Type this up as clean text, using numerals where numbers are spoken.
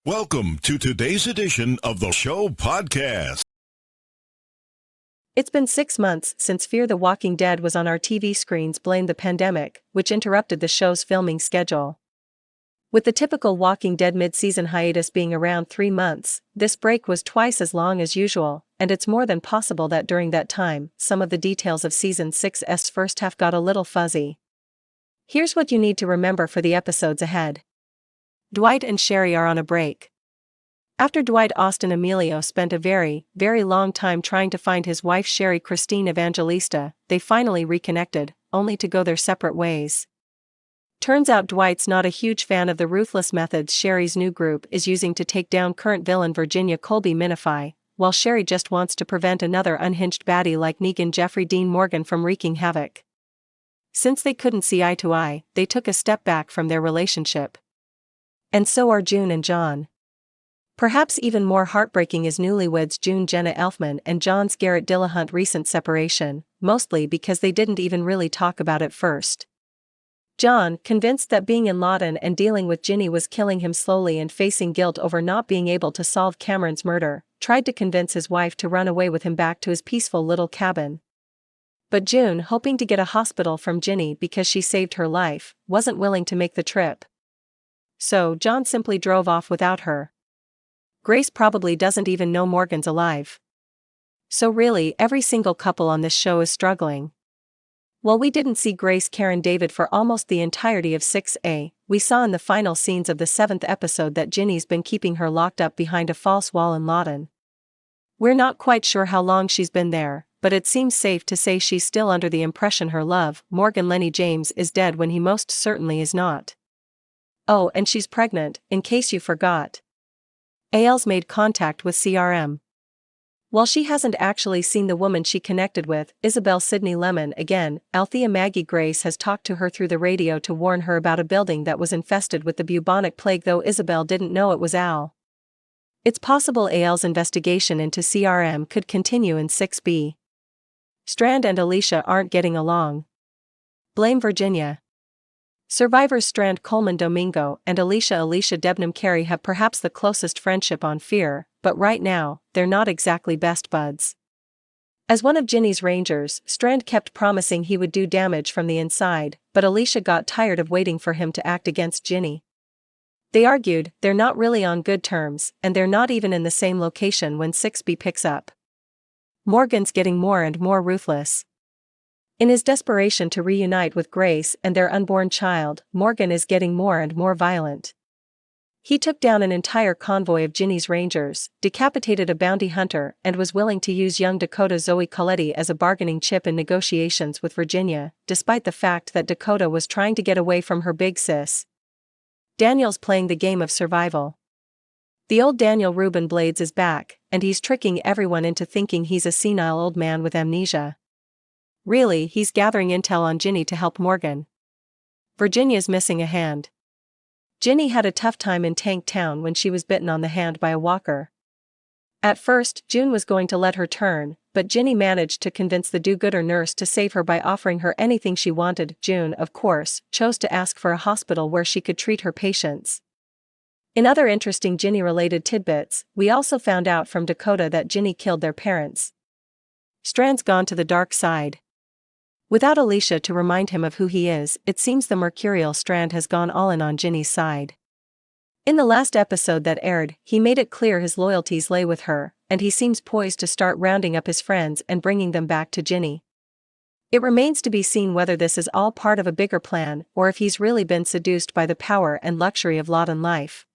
Welcome to today's edition of the show podcast. It's been 6 months since Fear the Walking Dead was on our TV screens, blamed the pandemic, which interrupted the show's filming schedule. With the typical Walking Dead mid-season hiatus being around 3 months, this break was twice as long as usual, and it's more than possible that during that time, some of the details of Season 6's first half got a little fuzzy. Here's what you need to remember for the episodes ahead. Dwight and Sherry are on a break. After Dwight Austin Emilio spent a very, very long time trying to find his wife Sherry Christine Evangelista, they finally reconnected, only to go their separate ways. Turns out Dwight's not a huge fan of the ruthless methods Sherry's new group is using to take down current villain Virginia Colby Minify, while Sherry just wants to prevent another unhinged baddie like Negan Jeffrey Dean Morgan from wreaking havoc. Since they couldn't see eye to eye, they took a step back from their relationship. And so are June and John. Perhaps even more heartbreaking is newlyweds June Jenna Elfman and John's Garrett Dillahunt recent separation, mostly because they didn't even really talk about it first. John, convinced that being in Lawton and dealing with Ginny was killing him slowly and facing guilt over not being able to solve Cameron's murder, tried to convince his wife to run away with him back to his peaceful little cabin. But June, hoping to get a hospital from Ginny because she saved her life, wasn't willing to make the trip. So John simply drove off without her. Grace probably doesn't even know Morgan's alive. So really, every single couple on this show is struggling. While we didn't see Grace Karen David for almost the entirety of 6A, we saw in the final scenes of the 7th episode that Ginny's been keeping her locked up behind a false wall in Lawton. We're not quite sure how long she's been there, but it seems safe to say she's still under the impression her love, Morgan Lenny James, is dead when he most certainly is not. Oh, and she's pregnant, in case you forgot. Amel's made contact with CRM. While she hasn't actually seen the woman she connected with, Isabel Sidney Lemon again, Althea Maggie Grace has talked to her through the radio to warn her about a building that was infested with the bubonic plague, though Isabel didn't know it was Al. It's possible Amel's investigation into CRM could continue in 6B. Strand and Alicia aren't getting along. Blame Virginia. Survivors Strand Coleman Domingo and Alicia Debnam Carey have perhaps the closest friendship on Fear, but right now, they're not exactly best buds. As one of Ginny's rangers, Strand kept promising he would do damage from the inside, but Alicia got tired of waiting for him to act against Ginny. They argued, they're not really on good terms, and they're not even in the same location when 6B picks up. Morgan's getting more and more ruthless. In his desperation to reunite with Grace and their unborn child, Morgan is getting more and more violent. He took down an entire convoy of Ginny's rangers, decapitated a bounty hunter, and was willing to use young Dakota Zoe Coletti as a bargaining chip in negotiations with Virginia, despite the fact that Dakota was trying to get away from her big sis. Daniel's playing the game of survival. The old Daniel Reuben Blades is back, and he's tricking everyone into thinking he's a senile old man with amnesia. Really, he's gathering intel on Ginny to help Morgan. Virginia's missing a hand. Ginny had a tough time in Tank Town when she was bitten on the hand by a walker. At first, June was going to let her turn, but Ginny managed to convince the do-gooder nurse to save her by offering her anything she wanted. June, of course, chose to ask for a hospital where she could treat her patients. In other interesting Ginny-related tidbits, we also found out from Dakota that Ginny killed their parents. Strand's gone to the dark side. Without Alicia to remind him of who he is, it seems the mercurial Strand has gone all in on Ginny's side. In the last episode that aired, he made it clear his loyalties lay with her, and he seems poised to start rounding up his friends and bringing them back to Ginny. It remains to be seen whether this is all part of a bigger plan or if he's really been seduced by the power and luxury of Lawton life.